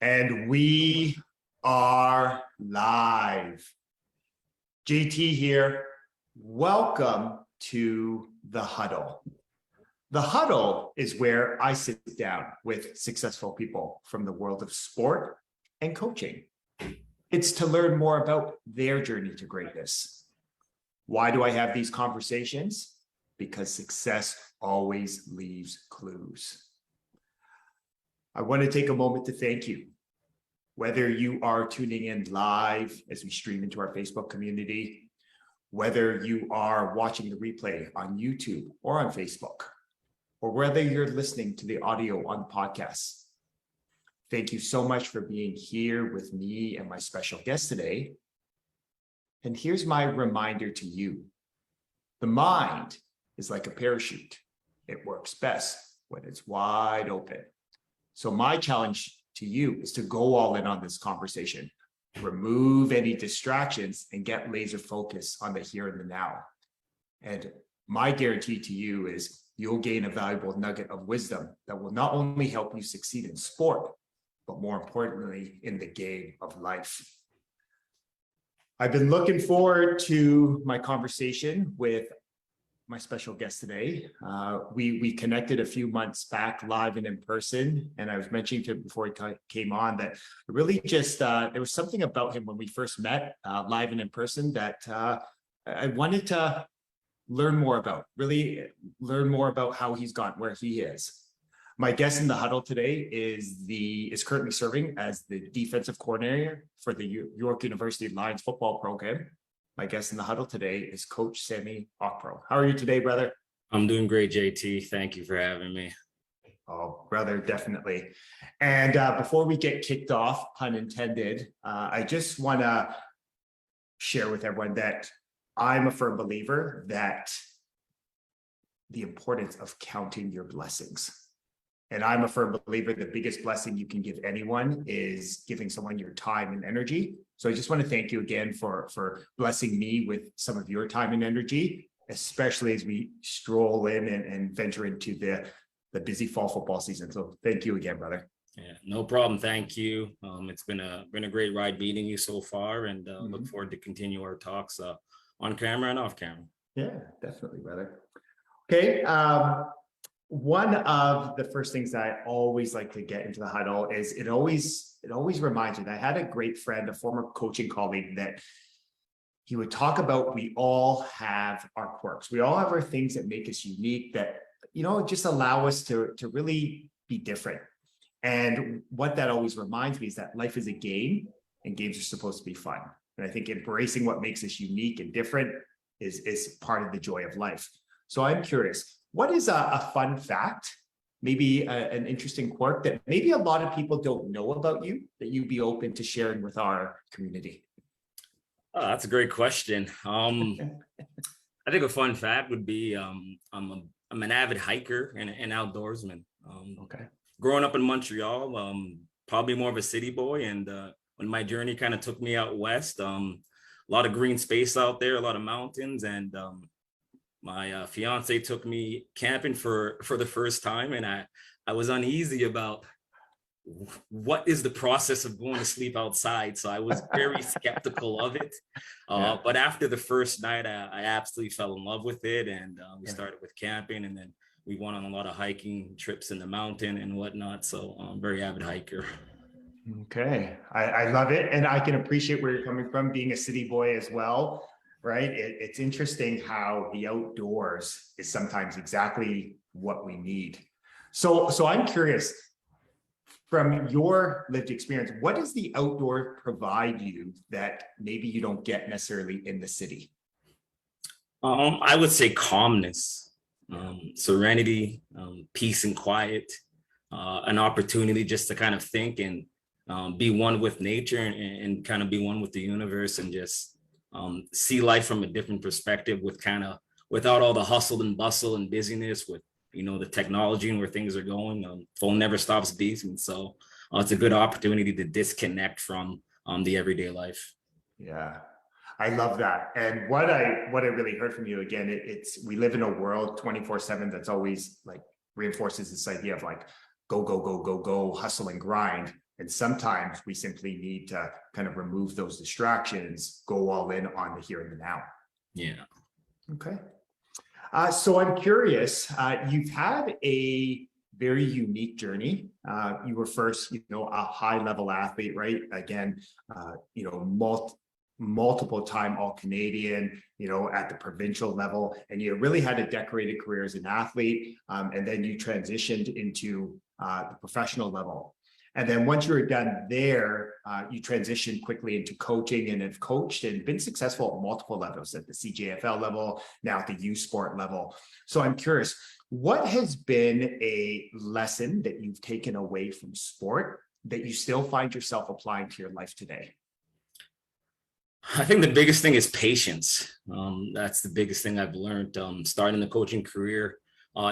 And we are live. JT here. Welcome to The Huddle. The Huddle is where I sit down with successful people from the world of sport and coaching. It's to learn more about their journey to greatness. Why do I have these conversations? Because success always leaves clues. I want to take a moment to thank you. Whether you are tuning in live as we stream into our Facebook community, whether you are watching the replay on YouTube or on Facebook, or whether you're listening to the audio on the podcast, thank you so much for being here with me and my special guest today. And here's my reminder to you. The mind is like a parachute. It works best when it's wide open. So my challenge to you is to go all in on this conversation, remove any distractions and get laser focus on the here and the now. And my guarantee to you is you'll gain a valuable nugget of wisdom that will not only help you succeed in sport, but more importantly, in the game of life. I've been looking forward to my conversation with my special guest today. We connected a few months back live and in person, and I was mentioning to him before he came on that really just there was something about him when we first met live and in person that I wanted to learn more about, really learn more about how he's gotten where he is. My guest in the huddle today is currently serving as the defensive coordinator for the York University Lions football program. My guest in the huddle today is Coach Sammy Okpro. How are you today, brother? I'm doing great, JT. Thank you for having me. Oh, brother, definitely. And before we get kicked off, pun intended, I just want to share with everyone that I'm a firm believer that the importance of counting your blessings. And I'm a firm believer the biggest blessing you can give anyone is giving someone your time and energy. So I just want to thank you again for blessing me with some of your time and energy, especially as we stroll in and venture into the busy fall football season. So thank you again, brother. Yeah, no problem. Thank you. It's been a great ride meeting you so far, and look forward to continue our talks on camera and off camera. Yeah, definitely, brother. Okay. One of the first things that I always like to get into the huddle is it always reminds me that I had a great friend, a former coaching colleague, that he would talk about we all have our quirks. We all have our things that make us unique that, just allow us to really be different. And what that always reminds me is that life is a game and games are supposed to be fun. And I think embracing what makes us unique and different is part of the joy of life. So I'm curious, what is a fun fact, maybe an interesting quirk that maybe a lot of people don't know about you that you'd be open to sharing with our community? Oh, that's a great question. I think a fun fact would be I'm an avid hiker and an outdoorsman. Okay. Growing up in Montreal, probably more of a city boy, and when my journey kind of took me out west, a lot of green space out there, a lot of mountains, and my fiance took me camping for the first time, and I was uneasy about what is the process of going to sleep outside. So I was very skeptical of it. But after the first night, I absolutely fell in love with it, and we started with camping, and then we went on a lot of hiking trips in the mountain and whatnot. So I'm a very avid hiker. Okay, I love it, and I can appreciate where you're coming from, being a city boy as well. Right? It's interesting how the outdoors is sometimes exactly what we need. So I'm curious, from your lived experience, what does the outdoor provide you that maybe you don't get necessarily in the city? I would say calmness, serenity, peace and quiet, an opportunity just to kind of think and be one with nature and kind of be one with the universe and just see life from a different perspective without all the hustle and bustle and busyness with, the technology and where things are going. Phone never stops beeping. So it's a good opportunity to disconnect from the everyday life. Yeah, I love that. And what I really heard from you again, it's we live in a world 24/7 that's always like reinforces this idea of like go, hustle and grind. And sometimes we simply need to kind of remove those distractions, go all in on the here and the now. Yeah. Okay. So I'm curious, you've had a very unique journey. You were first, a high level athlete, right? Again, multiple time All-Canadian, at the provincial level, and you really had a decorated career as an athlete. And then you transitioned into the professional level. And then once you were done there, you transitioned quickly into coaching and have coached and been successful at multiple levels, at the CJFL level, now at the U Sport level. So I'm curious, what has been a lesson that you've taken away from sport that you still find yourself applying to your life today? I think the biggest thing is patience. That's the biggest thing I've learned starting the coaching career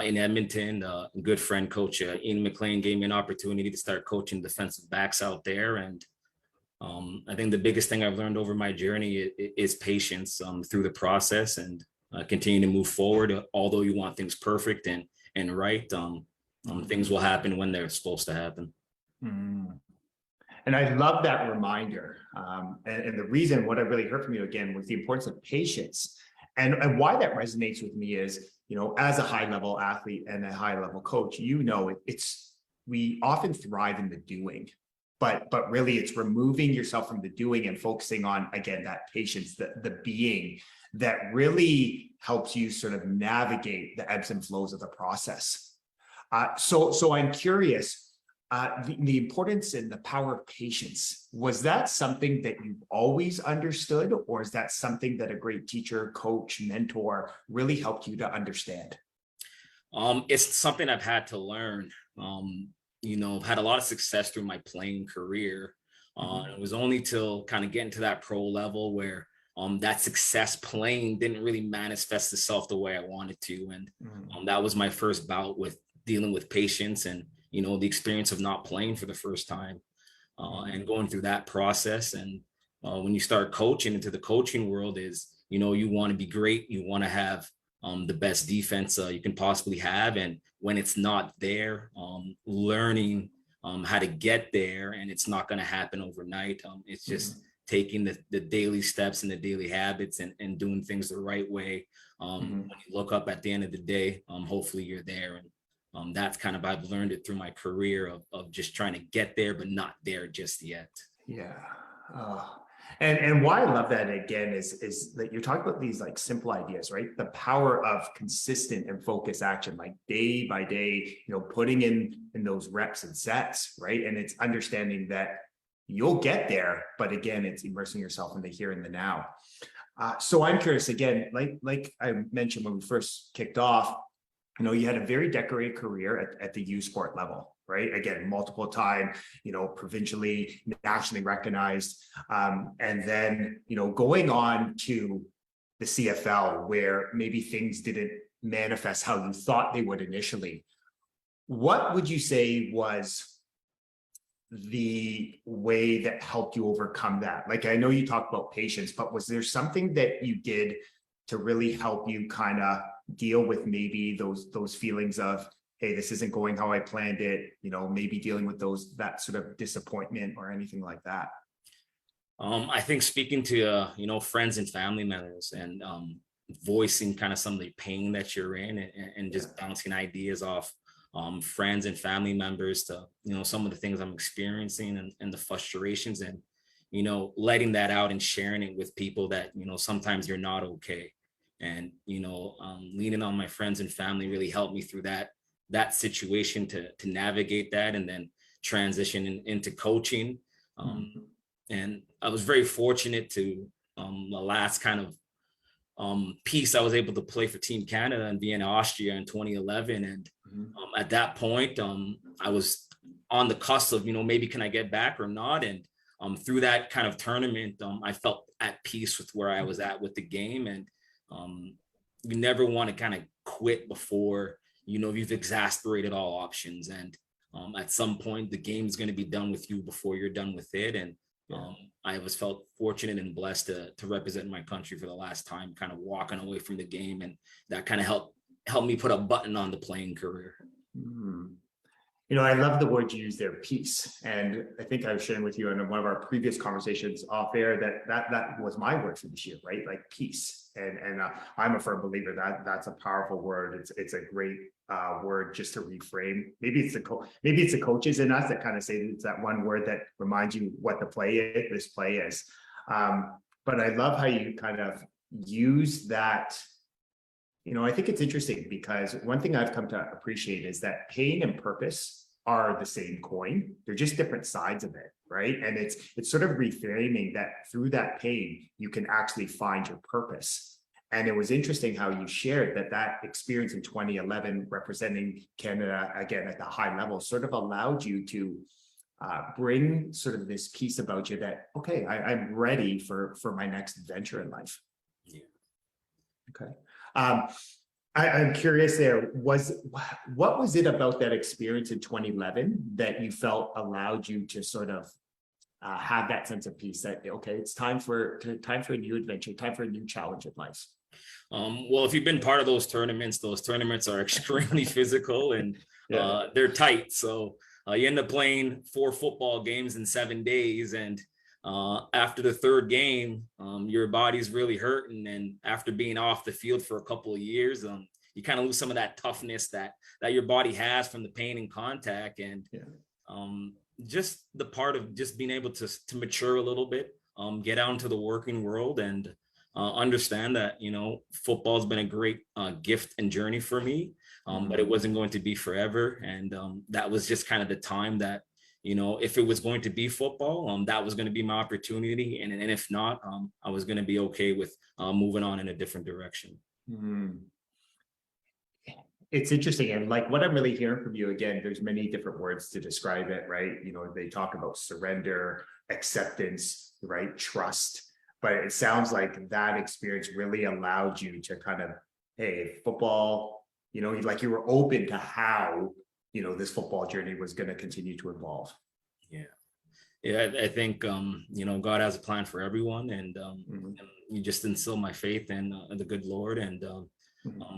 in Edmonton. A good friend, Coach Ian McLean, gave me an opportunity to start coaching defensive backs out there. And I think the biggest thing I've learned over my journey is patience through the process, and continue to move forward. Although you want things perfect and right, things will happen when they're supposed to happen. Mm. And I love that reminder. And the reason, what I really heard from you again, was the importance of patience. And why that resonates with me is, as a high level athlete and a high level coach, we often thrive in the doing, but really it's removing yourself from the doing and focusing on, again, that patience, the being that really helps you sort of navigate the ebbs and flows of the process. So I'm curious, the importance and the power of patience, was that something that you've always understood, or is that something that a great teacher, coach, mentor really helped you to understand? It's something I've had to learn. I've had a lot of success through my playing career. It was only till kind of getting to that pro level where that success playing didn't really manifest itself the way I wanted to. And that was my first bout with dealing with patience and the experience of not playing for the first time, and going through that process. And when you start coaching into the coaching world is, you want to be great. You want to have the best defense you can possibly have. And when it's not there, learning how to get there, and it's not going to happen overnight. It's just taking the daily steps and the daily habits and doing things the right way. When you look up at the end of the day, hopefully you're there. And that's kind of, I've learned it through my career of just trying to get there, but not there just yet. Yeah. And why I love that again is that you're talking about these like simple ideas, right? The power of consistent and focused action, like day by day, putting in those reps and sets, right? And it's understanding that you'll get there, but again, it's immersing yourself in the here and the now. So I'm curious again, like I mentioned when we first kicked off, you had a very decorated career at the U Sport level, right? Again, multiple time, provincially, nationally recognized. And then, going on to the CFL where maybe things didn't manifest how you thought they would initially. What would you say was the way that helped you overcome that? Like, I know you talked about patience, but was there something that you did to really help you kind of deal with maybe those feelings of, hey, this isn't going how I planned it, maybe dealing with that sort of disappointment or anything like that? I think speaking to friends and family members and voicing kind of some of the pain that you're in, and just bouncing ideas off friends and family members to some of the things I'm experiencing and the frustrations, and letting that out and sharing it with people that sometimes you're not okay. And leaning on my friends and family really helped me through that situation to navigate that, and then transition into coaching. And I was very fortunate to the last kind of piece I was able to play for Team Canada and Vienna, Austria in 2011. And at that point, I was on the cusp of, maybe can I get back or not? And through that kind of tournament, I felt at peace with where I was at with the game. And you never want to kind of quit before, you've exasperated all options. And at some point, the game is going to be done with you before you're done with it. And I was felt fortunate and blessed to represent my country for the last time, kind of walking away from the game. And that kind of helped me put a button on the playing career. I love the word you use there, peace. And I think I was sharing with you in one of our previous conversations off air that was my word for this year, right? Like peace. And I'm a firm believer that that's a powerful word. It's a great word just to reframe. Maybe it's the coaches in us that kind of say it's that one word that reminds you what this play is. But I love how you kind of use that. I think it's interesting because one thing I've come to appreciate is that pain and purpose are the same coin. They're just different sides of it, right? And it's sort of reframing that through that pain, you can actually find your purpose. And it was interesting how you shared that experience in 2011 representing Canada, again, at the high level, sort of allowed you to bring sort of this piece about you that, okay, I'm ready for my next adventure in life. Yeah. Okay. I'm curious there, what was it about that experience in 2011 that you felt allowed you to sort of have that sense of peace that, okay, it's time for a new adventure, time for a new challenge in life? Well, if you've been part of those tournaments are extremely physical and they're tight. So you end up playing 4 football games in 7 days. And after the third game, your body's really hurting. And after being off the field for a couple of years, you kind of lose some of that toughness that your body has from the pain and contact. And just the part of just being able to mature a little bit, get out into the working world and understand that, football has been a great gift and journey for me, but it wasn't going to be forever. And that was just kind of the time that, if it was going to be football, that was going to be my opportunity. And if not, I was going to be okay with moving on in a different direction. It's interesting. And like what I'm really hearing from you, again, there's many different words to describe it, right? They talk about surrender, acceptance, right? Trust. But it sounds like that experience really allowed you to kind of, hey, football, like you were open to how, this football journey was going to continue to evolve. Yeah, I think, God has a plan for everyone, and you just instill my faith in the good Lord. And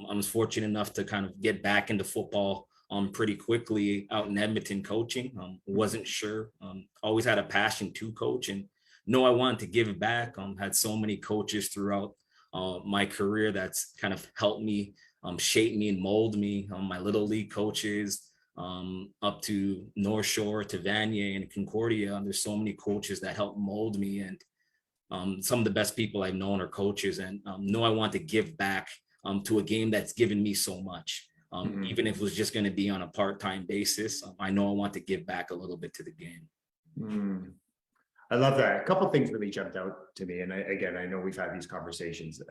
I was fortunate enough to kind of get back into football pretty quickly out in Edmonton coaching. Wasn't sure, always had a passion to coach and know I wanted to give it back. Had so many coaches throughout my career that's kind of helped me shape me and mold me. My little league coaches, up to North Shore to Vanier and Concordia. There's so many coaches that help mold me, and some of the best people I've known are coaches, and know I want to give back to a game that's given me so much. Even if it was just going to be on a part-time basis, I know I want to give back a little bit to the game. I love that. A couple of things really jumped out to me. And I know we've had these conversations,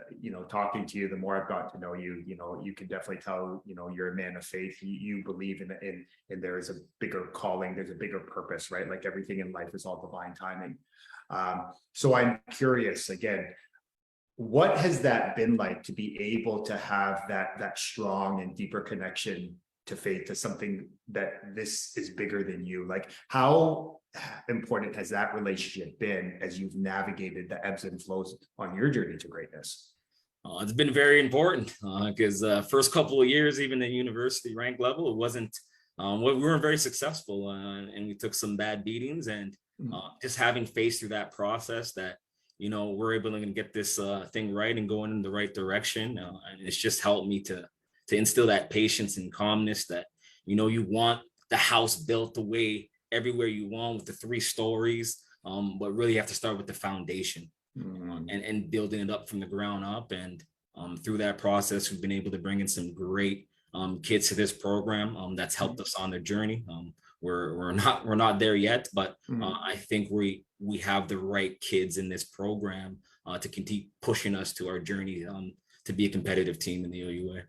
talking to you, the more I've got to know you, you can definitely tell, you're a man of faith. You believe in there is a bigger calling, there's a bigger purpose, right? Like everything in life is all divine timing. So I'm curious, again, what has that been like to be able to have that strong and deeper connection to faith, to something that this is bigger than you? Like how important has that relationship been as you've navigated the ebbs and flows on your journey to greatness? It's been very important because first couple of years, even at university rank level, it wasn't, we weren't very successful, and we took some bad beatings, and just having faced through that process that, we're able to get this thing right and going in the right direction. And it's just helped me to instill that patience and calmness that, you want the house built the way everywhere you want with the 3 stories, but really you have to start with the foundation and building it up from the ground up. And through that process, we've been able to bring in some great kids to this program that's helped us on their journey. We're not there yet, but I think we have the right kids in this program to continue pushing us to our journey to be a competitive team in the OUA.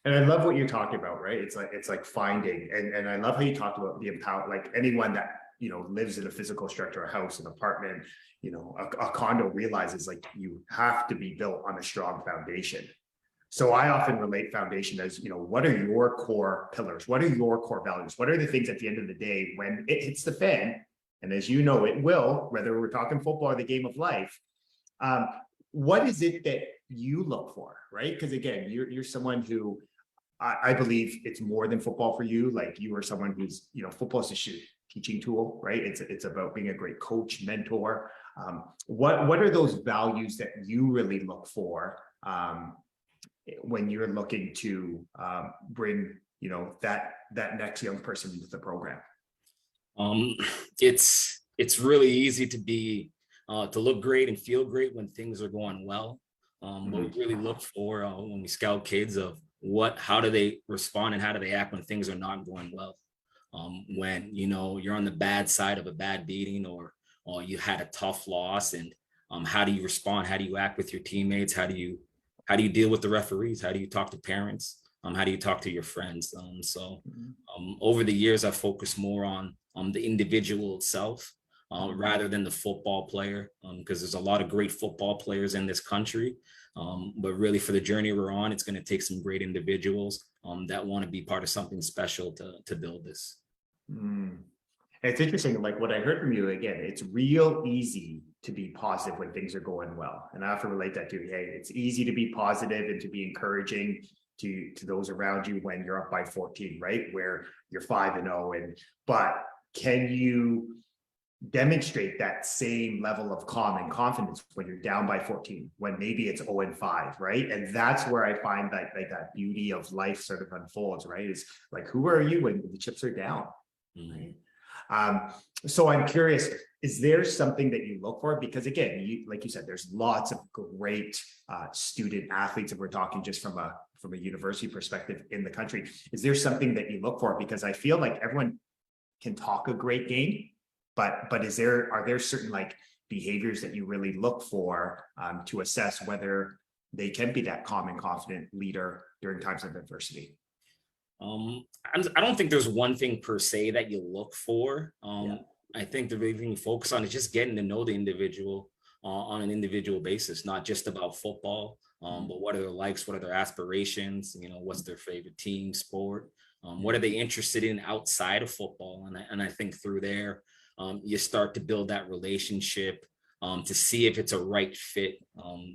And I love what you're talking about, right? It's like finding, and I love how you talked about the empower, like anyone that, lives in a physical structure, a house, an apartment, a condo, realizes like you have to be built on a strong foundation. So I often relate foundation as, what are your core pillars? What are your core values? What are the things at the end of the day, when it hits the fan, and as you know, it will, whether we're talking football or the game of life, what is it that you look for, right? Because again, you're someone who I believe it's more than football for you. Like you are someone who's, football is a teaching tool, right? It's about being a great coach, mentor. What are those values that you really look for when you're looking to bring, that next young person into the program? It's really easy to be to look great and feel great when things are going well. What we really look for when we scout kids of how do they respond and how do they act when things are not going well. When you're on the bad side of a bad beating or you had a tough loss, and how do you respond? How do you act with your teammates? How do you deal with the referees? How do you talk to parents? How do you talk to your friends? Over the years, I've focused more on the individual itself rather than the football player, because there's a lot of great football players in this country. But really, for the journey we're on, it's going to take some great individuals that want to be part of something special to build this. It's interesting, like what I heard from you, again, it's real easy to be positive when things are going well. And I have to relate that to, hey, it's easy to be positive and to be encouraging to those around you when you're up by 14, right? Where you're 5-0. But can you demonstrate that same level of calm and confidence when you're down by 14, when maybe it's 0-5, right? And that's where I find that that beauty of life sort of unfolds, right? Is like, who are you when the chips are down? Right? So I'm curious, is there something that you look for? Because again, like you said, there's lots of great student athletes, if we're talking just from a university perspective in the country. Is there something that you look for? Because I feel like everyone can talk a great game, but are there certain like behaviors that you really look for to assess whether they can be that calm and confident leader during times of adversity? I don't think there's one thing per se that you look for. I think the big thing you focus on is just getting to know the individual on an individual basis, not just about football, but what are their likes, what are their aspirations, what's their favorite team, sport, what are they interested in outside of football? And I think through there, you start to build that relationship to see if it's a right fit,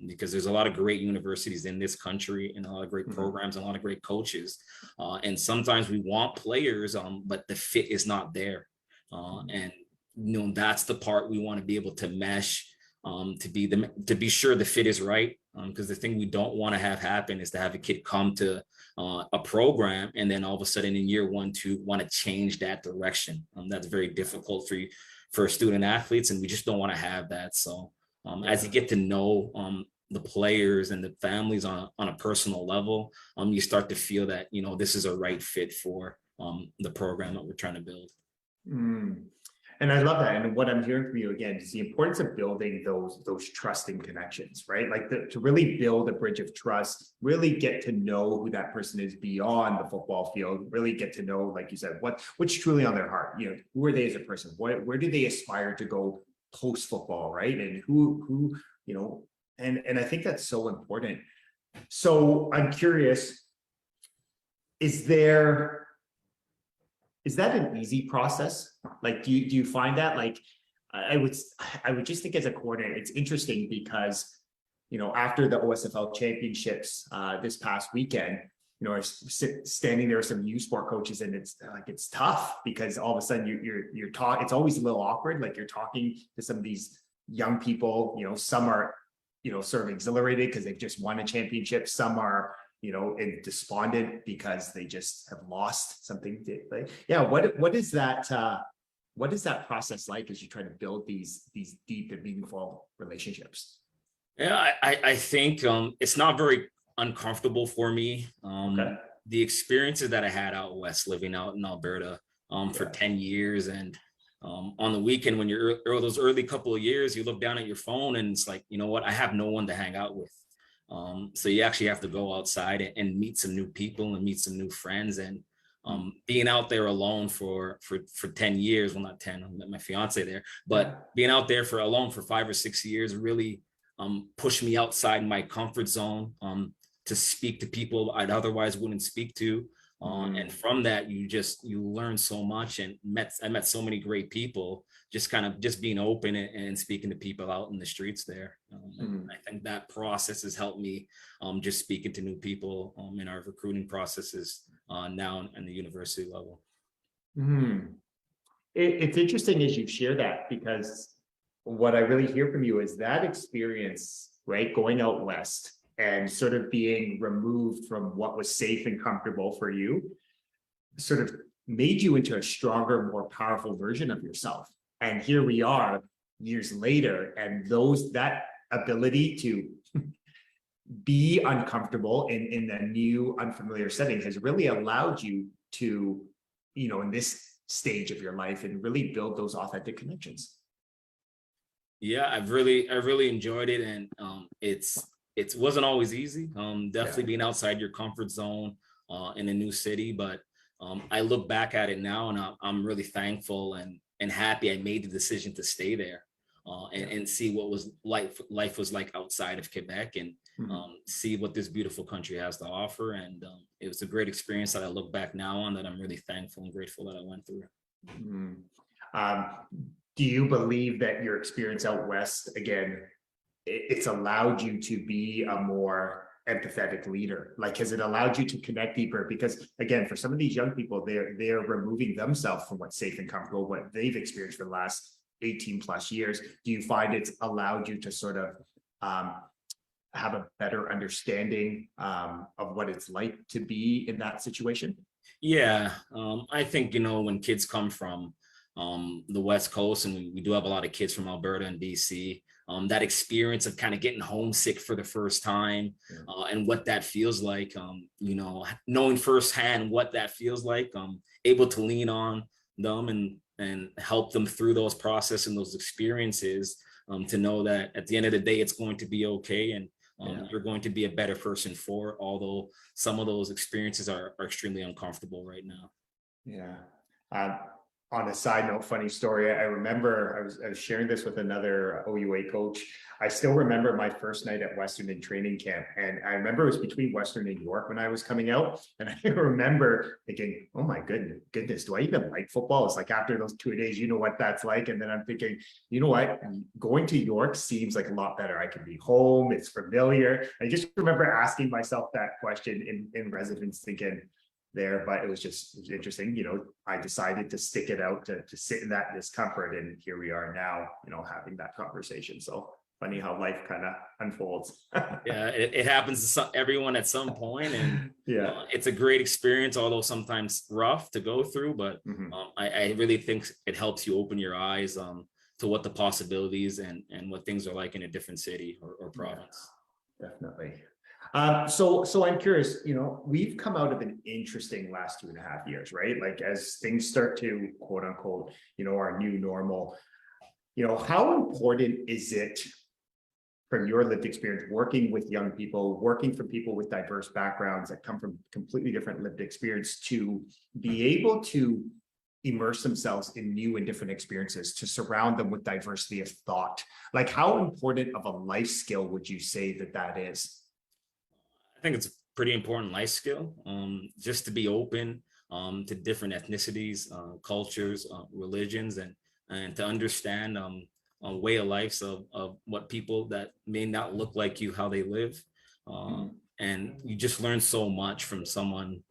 because there's a lot of great universities in this country and a lot of great programs and a lot of great coaches. And sometimes we want players, but the fit is not there. And that's the part we want to be able to mesh to be sure the fit is right. Because the thing we don't want to have happen is to have a kid come to a program and then all of a sudden in year 1, 2 want to change that direction. That's very difficult for student athletes, and we just don't want to have that. So as you get to know the players and the families on a personal level, you start to feel that this is a right fit for the program that we're trying to build. And I love that. And what I'm hearing from you again is the importance of building those trusting connections, right? Like to really build a bridge of trust, really get to know who that person is beyond the football field, really get to know, like you said, what's truly on their heart. Who are they as a person? Where do they aspire to go post football, right? And who and I think that's so important. So I'm curious, is that an easy process? Like, do you find that? Like, I would just think as a coordinator, it's interesting because, after the OSFL championships this past weekend, I was standing there with some U Sport coaches, and it's tough because all of a sudden you're talking. It's always a little awkward. Like you're talking to some of these young people. Some are, sort of exhilarated because they've just won a championship. Some are, and despondent because they just have lost something. What is that process like as you try to build these deep and meaningful relationships? Yeah, I think it's not very uncomfortable for me. Okay. The experiences that I had out west, living out in Alberta for 10 years, and on the weekend when you're those early couple of years, you look down at your phone and it's like, I have no one to hang out with. So you actually have to go outside and meet some new people and meet some new friends. And being out there alone for 10 years, well, not 10, I met my fiance there, but being out there alone for 5 or 6 years really pushed me outside my comfort zone to speak to people I'd otherwise wouldn't speak to, And from that, you learn so much, and I met so many great people, just kind of just being open and speaking to people out in the streets there. And I think that process has helped me just speaking to new people in our recruiting processes now in the university level. It's interesting as you share that, because what I really hear from you is that experience, right? Going out west and sort of being removed from what was safe and comfortable for you, sort of made you into a stronger, more powerful version of yourself. And here we are years later, and that ability to be uncomfortable in a new, unfamiliar setting has really allowed you to, in this stage of your life, and really build those authentic connections. Yeah, I really enjoyed it, and it wasn't always easy. Definitely being outside your comfort zone in a new city, but I look back at it now, and I'm really thankful and happy I made the decision to stay there and see what life was like outside of Quebec, and see what this beautiful country has to offer. And it was a great experience that I look back now on, that I'm really thankful and grateful that I went through. Do you believe that your experience out west, again, it's allowed you to be a more empathetic leader? Like, has it allowed you to connect deeper? Because again, for some of these young people, they're removing themselves from what's safe and comfortable, what they've experienced for the last 18 plus years. Do you find it's allowed you to sort of have a better understanding of what it's like to be in that situation? Yeah, I think, when kids come from the West Coast, and we do have a lot of kids from Alberta and BC, that experience of kind of getting homesick for the first time, and what that feels like, knowing firsthand what that feels like, able to lean on them and help them through those processes and those experiences, to know that at the end of the day, it's going to be okay, and you're going to be a better person for it, although some of those experiences are extremely uncomfortable right now. Yeah. On a side note, funny story, I remember I was sharing this with another OUA coach. I still remember my first night at Western in training camp. And I remember it was between Western and York when I was coming out. And I remember thinking, oh my goodness, do I even like football? It's like, after those 2 days, you know what that's like. And then I'm thinking, you know what, going to York seems like a lot better. I can be home, it's familiar. I just remember asking myself that question in residence, thinking there, but it was interesting. I decided to stick it out to sit in that discomfort, and here we are now, having that conversation. So funny how life kind of unfolds. Yeah, it happens to everyone at some point, and it's a great experience, although sometimes rough to go through. But I really think it helps you open your eyes to what the possibilities and what things are like in a different city or province. Definitely. So I'm curious, we've come out of an interesting last 2.5 years, right? Like, as things start to quote unquote, our new normal, how important is it, from your lived experience, working with young people, working for people with diverse backgrounds that come from completely different lived experience, to be able to immerse themselves in new and different experiences, to surround them with diversity of thought? Like, how important of a life skill would you say that is? I think it's a pretty important life skill, just to be open to different ethnicities, cultures, religions, and to understand a way of life of what people that may not look like you, how they live. And you just learn so much from someone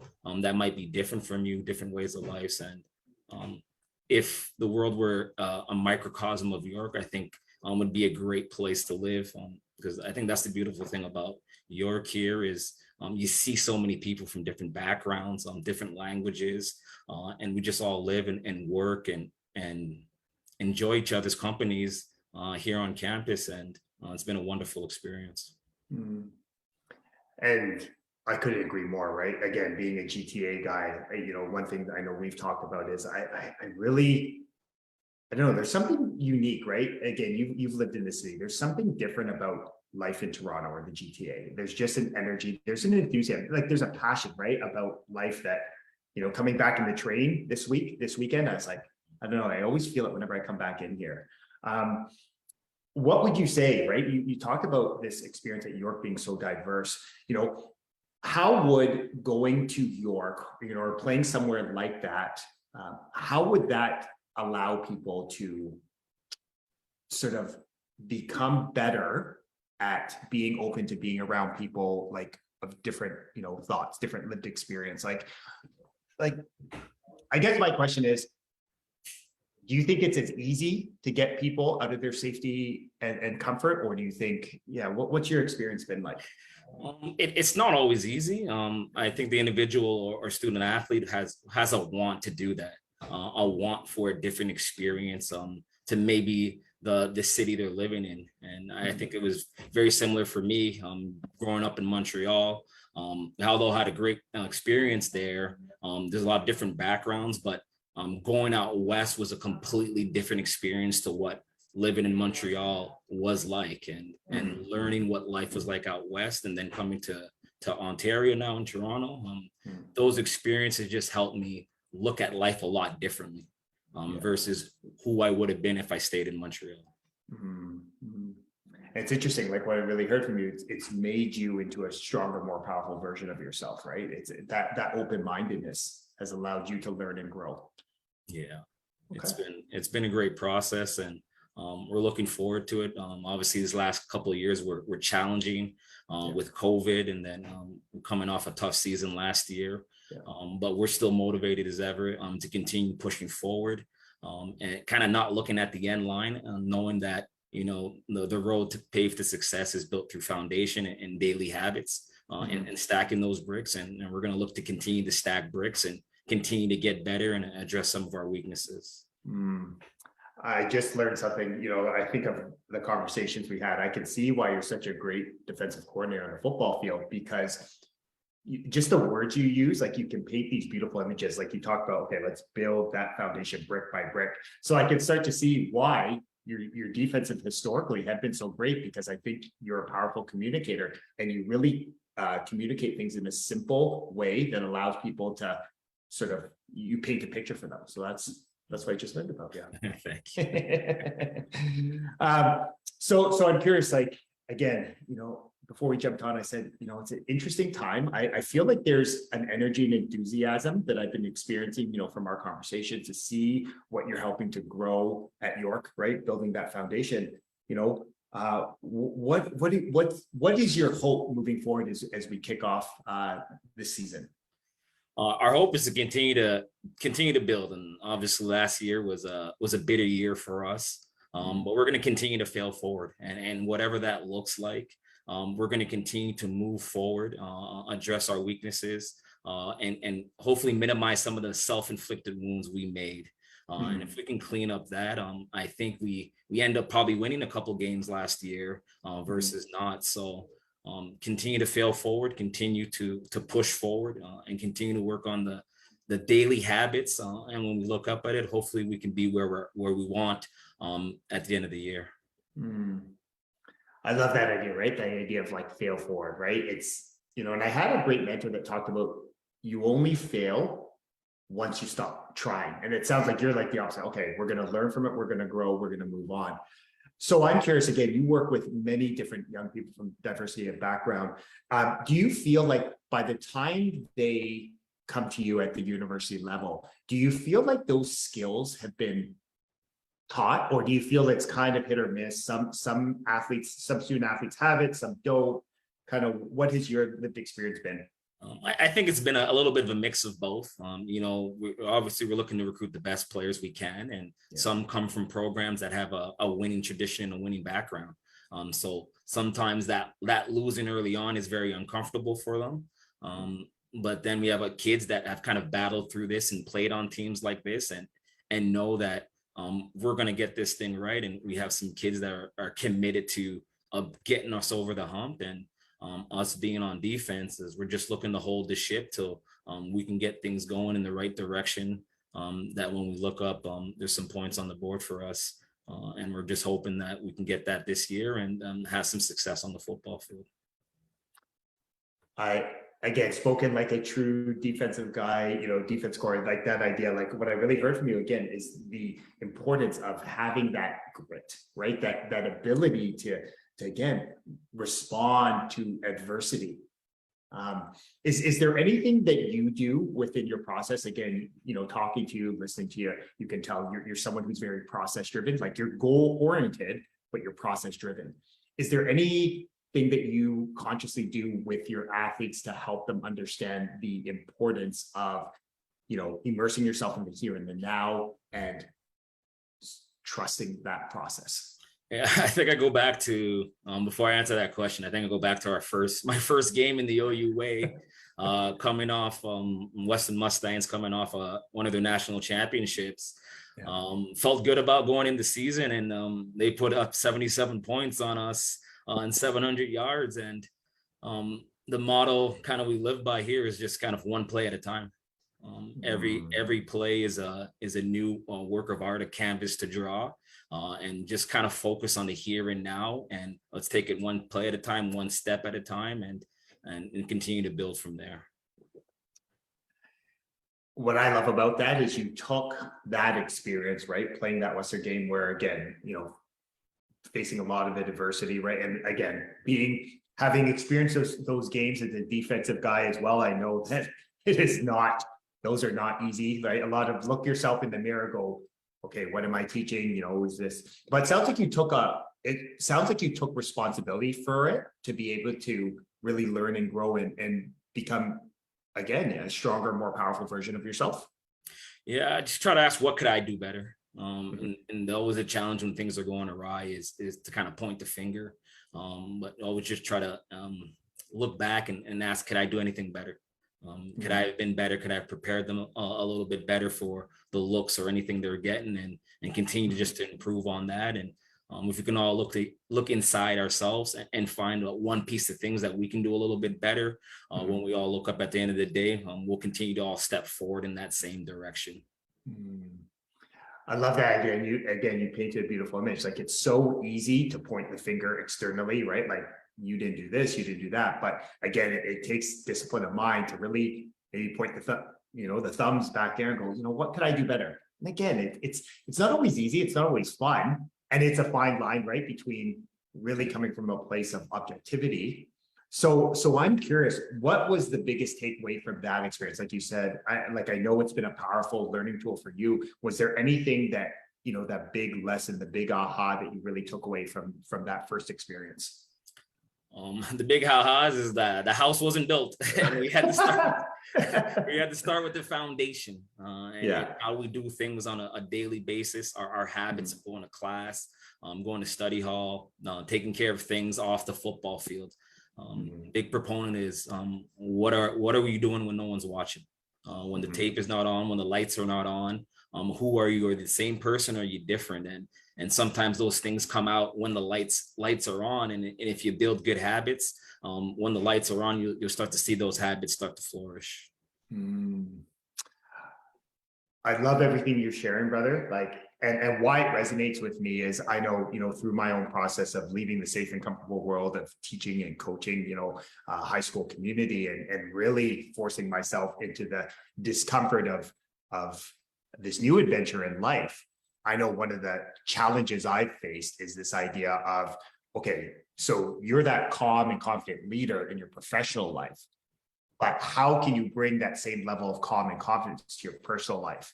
that might be different from you, different ways of life. And if the world were a microcosm of York, I think would be a great place to live, because I think that's the beautiful thing about York here is you see so many people from different backgrounds, different languages, and we just all live and work and enjoy each other's companies here on campus. And it's been a wonderful experience. And I couldn't agree more, right? Again, being a GTA guy, one thing that I know we've talked about is I don't know, there's something unique, right? Again, you've lived in the city. There's something different about life in Toronto or the GTA. There's just an energy, there's an enthusiasm, like there's a passion, right, about life that, coming back in the train this weekend, I was like, I don't know, I always feel it whenever I come back in here. What would you say, right? You talked about this experience at York being so diverse. how would going to York, or playing somewhere like that, how would that allow people to sort of become better at being open to being around people like of different, thoughts, different lived experience? Like, I guess my question is, do you think it's as easy to get people out of their safety and comfort, or do you think, what's your experience been like? It's not always easy. I think the individual or student athlete has a want to do that, a want for a different experience, to maybe the city they're living in. And I think it was very similar for me, growing up in Montreal. Although I had a great experience there, there's a lot of different backgrounds, but going out west was a completely different experience to what living in Montreal was like, and learning what life was like out west, and then coming to Ontario now in Toronto. Those experiences just helped me look at life a lot differently, versus who I would have been if I stayed in Montreal. It's interesting, like what I really heard from you, it's made you into a stronger, more powerful version of yourself, right? It's that open-mindedness has allowed you to learn and grow. Yeah, Okay. it's been a great process, and we're looking forward to it. Obviously, these last couple of years were challenging with COVID, and then coming off a tough season last year. But we're still motivated as ever to continue pushing forward, and kind of not looking at the end line, knowing that the road to pave to success is built through foundation and daily habits, and stacking those bricks. And we're going to look to continue to stack bricks and continue to get better and address some of our weaknesses. I just learned something, I think of the conversations we had. I can see why you're such a great defensive coordinator on a football field, because just the words you use, like you can paint these beautiful images, like you talked about, okay, let's build that foundation brick by brick. So I can start to see why your defensive historically had been so great, because I think you're a powerful communicator, and you really communicate things in a simple way that allows people to sort of, you paint a picture for them. So that's what I just learned about. Yeah. Thank you. So I'm curious, like, again, before we jumped on, I said, it's an interesting time. I feel like there's an energy and enthusiasm that I've been experiencing, from our conversation, to see what you're helping to grow at York, right? Building that foundation, what is your hope moving forward as we kick off this season? Our hope is to continue to build, and obviously last year was a bitter year for us, but we're going to continue to fail forward, and whatever that looks like, we're going to continue to move forward, address our weaknesses, and hopefully minimize some of the self-inflicted wounds we made. And if we can clean up that, I think we end up probably winning a couple games last year versus not. So continue to fail forward, continue to push forward, and continue to work on the daily habits. And when we look up at it, hopefully we can be where we want at the end of the year. I love that idea, right? The idea of like fail forward, right? It's, and I had a great mentor that talked about, you only fail once you stop trying. And it sounds like you're like the opposite. Okay, we're going to learn from it. We're going to grow. We're going to move on. So I'm curious, again, you work with many different young people from diversity of background. Do you feel like by the time they come to you at the university level, do you feel like those skills have been taught, or do you feel it's kind of hit or miss? Some student athletes have it, some don't. Kind of, what has your lived experience been? I think it's been a little bit of a mix of both. We're looking to recruit the best players we can, and some come from programs that have a winning tradition and a winning background. So sometimes that losing early on is very uncomfortable for them. But then we have kids that have kind of battled through this and played on teams like this, and know that we're going to get this thing right. And we have some kids that are committed to getting us over the hump, and us being on defense is we're just looking to hold the ship till we can get things going in the right direction. That when we look up, there's some points on the board for us, and we're just hoping that we can get that this year and have some success on the football field. Again, spoken like a true defensive guy, defense core, like that idea. Like what I really heard from you again is the importance of having that grit, right? That ability to again respond to adversity, Is there anything that you do within your process? Again, talking to you, listening to you, you can tell you're someone who's very process driven, like you're goal oriented, but you're process driven. Is there anything that you consciously do with your athletes to help them understand the importance of, immersing yourself in the here and the now and trusting that process? Yeah, I think I go back to before I answer that question. I think I go back to my first game in the OU way, coming off Western Mustangs, coming off one of their national championships. Yeah. Felt good about going into season, and they put up 77 points on us and 700 yards. And the model kind of we live by here is just kind of one play at a time. Every play is a new work of art, a canvas to draw, and just kind of focus on the here and now, and let's take it one play at a time, one step at a time, and continue to build from there. What I love about that is you took that experience, right, playing that Western game where, again, facing a lot of adversity, right, and again, having experienced those games as a defensive guy as well, I know that those are not easy, right? A lot of look yourself in the mirror, go, okay, what am I teaching? Is this? But it sounds like you took responsibility for it to be able to really learn and grow and become, again, a stronger, more powerful version of yourself. Yeah, I just try to ask, what could I do better? And always a challenge when things are going awry is to kind of point the finger, but always just try to look back and ask, could I do anything better? Could I have been better? Could I have prepared them a little bit better for the looks or anything they're getting, and continue to just to improve on that? And if we can all look inside ourselves and find one piece of things that we can do a little bit better, when we all look up at the end of the day, we'll continue to all step forward in that same direction. I love that. You painted a beautiful image. Like, it's so easy to point the finger externally, right? Like, you didn't do this, you didn't do that. But again, it takes discipline of mind to really maybe point the thumbs back there and go, what could I do better? And again, it's not always easy. It's not always fun. And it's a fine line, right, between really coming from a place of objectivity. So I'm curious, what was the biggest takeaway from that experience? Like you said, I know it's been a powerful learning tool for you. Was there anything that, that big lesson, the big aha that you really took away from that first experience? The big ha-has is that the house wasn't built, and we had to start. We had to start with the foundation, and how we do things on a daily basis. Our habits of going to class, going to study hall, taking care of things off the football field. Big proponent is what are we doing when no one's watching? When the tape is not on, when the lights are not on. Who are you? Are you the same person? Or are you different? And sometimes those things come out when the lights are on. And if you build good habits, when the lights are on, you'll start to see those habits start to flourish. I love everything you're sharing, brother. And why it resonates with me is I know, through my own process of leaving the safe and comfortable world of teaching and coaching, high school community and really forcing myself into the discomfort of this new adventure in life. I know one of the challenges I've faced is this idea of, okay, so you're that calm and confident leader in your professional life, but how can you bring that same level of calm and confidence to your personal life?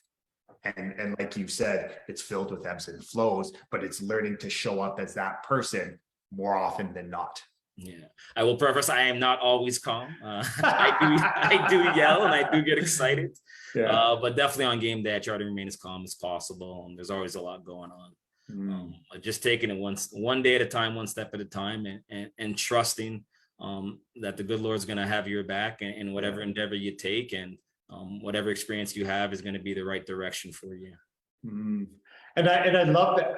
And like you said, it's filled with ebbs and flows, but it's learning to show up as that person more often than not. Yeah, I will preface, I am not always calm. I do yell and I do get excited. But definitely on game day, I try to remain as calm as possible. And there's always a lot going on. Just taking it one day at a time, one step at a time, and trusting that the good Lord's going to have your back in whatever endeavor you take, and whatever experience you have is going to be the right direction for you. And I love that,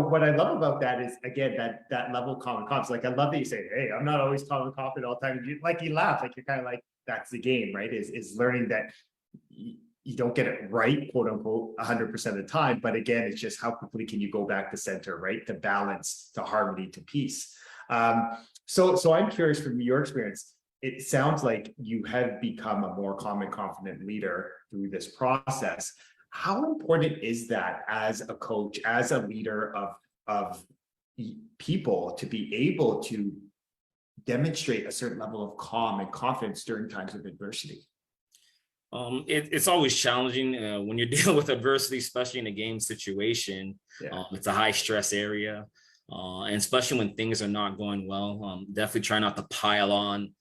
what I love about that is, again, that level of common confidence. Like, I love that you say, hey, I'm not always calm and confident all the time. You laugh, like you're kind of like, that's the game, right? Is learning that you don't get it right, quote unquote, 100% of the time. But again, it's just how quickly can you go back to center, right? To balance, to harmony, to peace. So I'm curious, from your experience, it sounds like you have become a more calm and confident leader through this process. How important is that as a coach, as a leader of people, to be able to demonstrate a certain level of calm and confidence during times of adversity? It's always challenging when you're dealing with adversity, especially in a game situation. Yeah. It's a high stress area, and especially when things are not going well. Definitely try not to pile on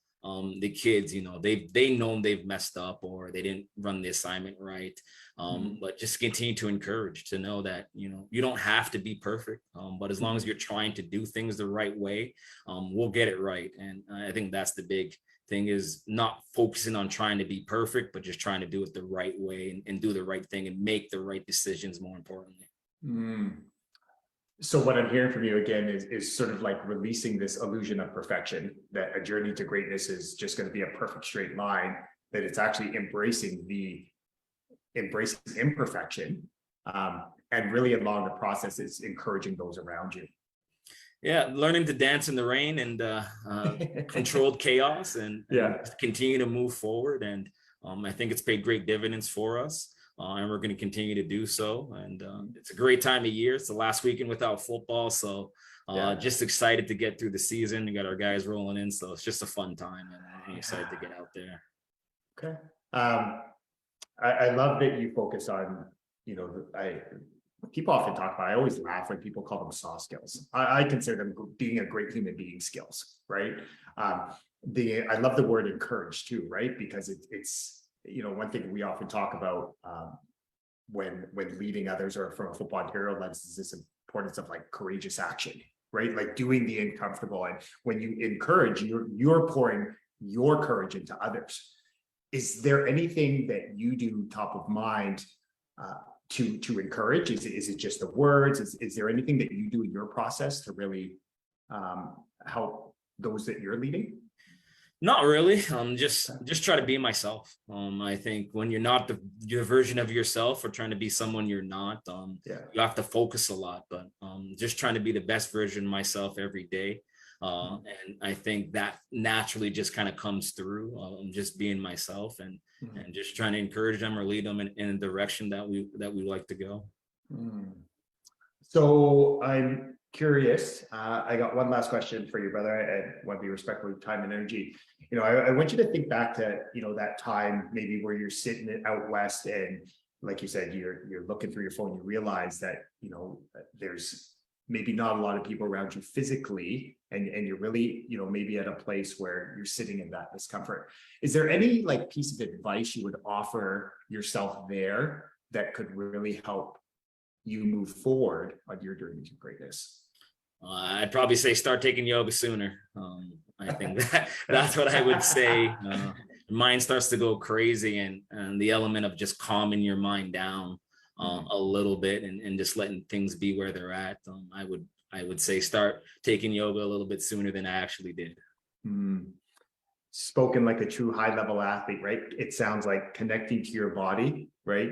the kids. You know, they know they've messed up or they didn't run the assignment right. But just continue to encourage to know that you don't have to be perfect, but as long as you're trying to do things the right way, we'll get it right. And I think that's the big thing, is not focusing on trying to be perfect, but just trying to do it the right way and do the right thing and make the right decisions, more importantly. So what I'm hearing from you again is sort of like releasing this illusion of perfection, that a journey to greatness is just going to be a perfect straight line, that it's actually embracing imperfection, and really along the process is encouraging those around you. Yeah, learning to dance in the rain and controlled chaos and continue to move forward. And I think it's paid great dividends for us, and we're going to continue to do so. And it's a great time of year. It's the last weekend without football, so just excited to get through the season. We got our guys rolling in, so it's just a fun time, and I'm excited to get out there. Okay. I love that you focus on, people often talk about, I always laugh when people call them soft skills. I consider them being a great human being skills, right? I love the word encourage too, right? Because it's one thing we often talk about when leading others, or from a football Ontario lens, is this importance of like courageous action, right? Like doing the uncomfortable. And when you encourage, you're pouring your courage into others. Is there anything that you do top of mind to encourage? Is it just the words? Is there anything that you do in your process to really help those that you're leading? Not really. Just try to be myself. I think when you're not your version of yourself, or trying to be someone you're not, you have to focus a lot. But just trying to be the best version of myself every day. And I think that naturally just kind of comes through. Just being myself and just trying to encourage them or lead them in a direction that we like to go. So I'm curious. I got one last question for you, brother. I want to be respectful of time and energy. I want you to think back to that time maybe where you're sitting out west, and like you said, you're looking through your phone. You realize that there's maybe not a lot of people around you physically, and you're really maybe at a place where you're sitting in that discomfort. Is there any piece of advice you would offer yourself there that could really help you move forward on your journey to greatness? I'd probably say start taking yoga sooner. I think that's what I would say. Mind starts to go crazy, and the element of just calming your mind down a little bit and just letting things be where they're at. I would say start taking yoga a little bit sooner than I actually did. Spoken like a true high-level athlete, right? It sounds like connecting to your body, right?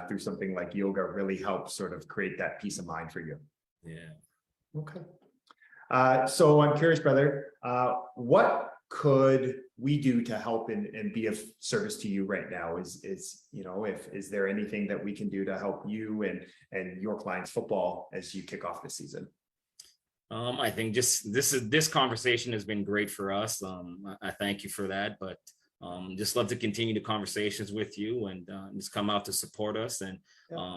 Through something like yoga really helps sort of create that peace of mind for you. Yeah. Okay. So I'm curious, brother, what could we do to help and be of service to you right now? Is there anything that we can do to help you and your clients' football as you kick off the season? I think just this conversation has been great for us. I thank you for that, but just love to continue the conversations with you, and just come out to support us and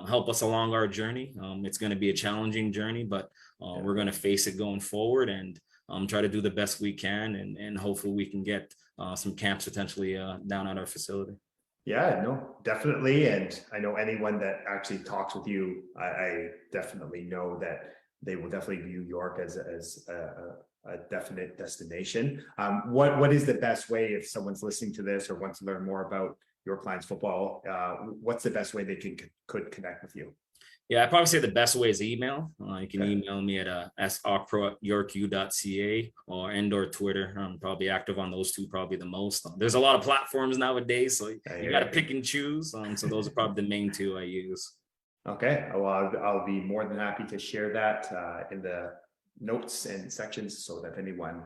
help us along our journey. It's going to be a challenging journey, but we're going to face it going forward, and try to do the best we can, and hopefully we can get some camps potentially down at our facility. Yeah, no, definitely. And I know anyone that actually talks with you, I definitely know that they will definitely view York as a definite destination. What is the best way, if someone's listening to this or wants to learn more about your clients' football, what's the best way they could connect with you? Yeah, I'd probably say the best way is email. You can email me at sokpro@yorku.ca or Twitter. I'm probably active on those two, probably the most. There's a lot of platforms nowadays, so you got to pick and choose. So those are probably the main two I use. Okay, well, I'll be more than happy to share that in the notes and sections, so that if anyone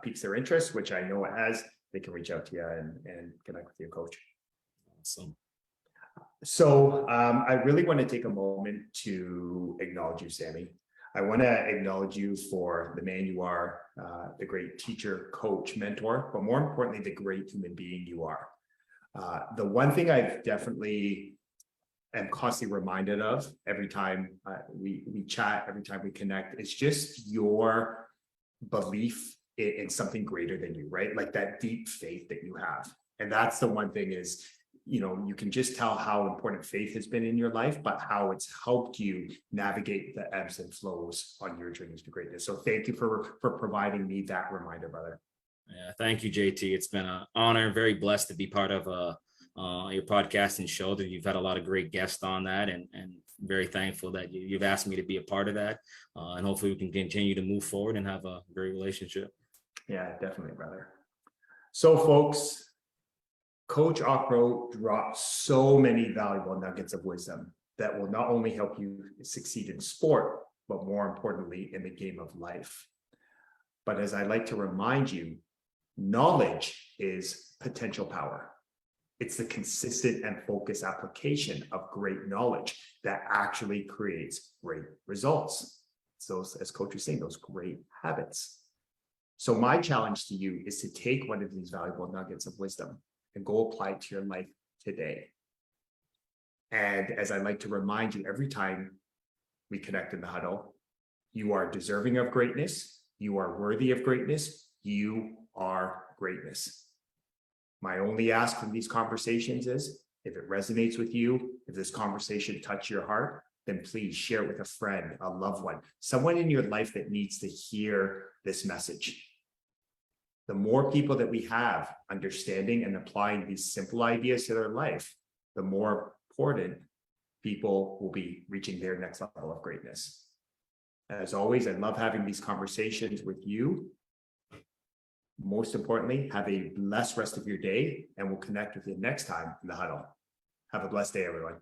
piques their interest, which I know it has, they can reach out to you and connect with you, Coach. Awesome. So I really want to take a moment to acknowledge you, Sammy. I want to acknowledge you for the man you are, the great teacher, coach, mentor, but more importantly, the great human being you are. The one thing I've definitely am constantly reminded of every time we chat, every time we connect, is just your belief in something greater than you, right? Like that deep faith that you have. And that's the one thing is, you know, you can just tell how important faith has been in your life, but how it's helped you navigate the ebbs and flows on your journeys to greatness. So thank you for providing me that reminder, brother. Yeah, thank you, JT. It's been an honor. Very blessed to be part of your podcasting show. That you've had a lot of great guests on that, and very thankful that you've asked me to be a part of that. And hopefully we can continue to move forward and have a great relationship. Yeah, definitely, brother. So, folks, Coach Okpro dropped so many valuable nuggets of wisdom that will not only help you succeed in sport, but more importantly, in the game of life. But as I like to remind you, knowledge is potential power. It's the consistent and focused application of great knowledge that actually creates great results. So, as Coach was saying, those great habits. So my challenge to you is to take one of these valuable nuggets of wisdom and go apply it to your life today. And as I like to remind you every time we connect in the huddle, you are deserving of greatness. You are worthy of greatness. You are greatness. My only ask from these conversations is, if it resonates with you, if this conversation touched your heart, then please share it with a friend, a loved one, someone in your life that needs to hear this message. The more people that we have understanding and applying these simple ideas to their life, the more important people will be reaching their next level of greatness. As always, I love having these conversations with you. Most importantly, have a blessed rest of your day, and we'll connect with you next time in the huddle. Have a blessed day, everyone.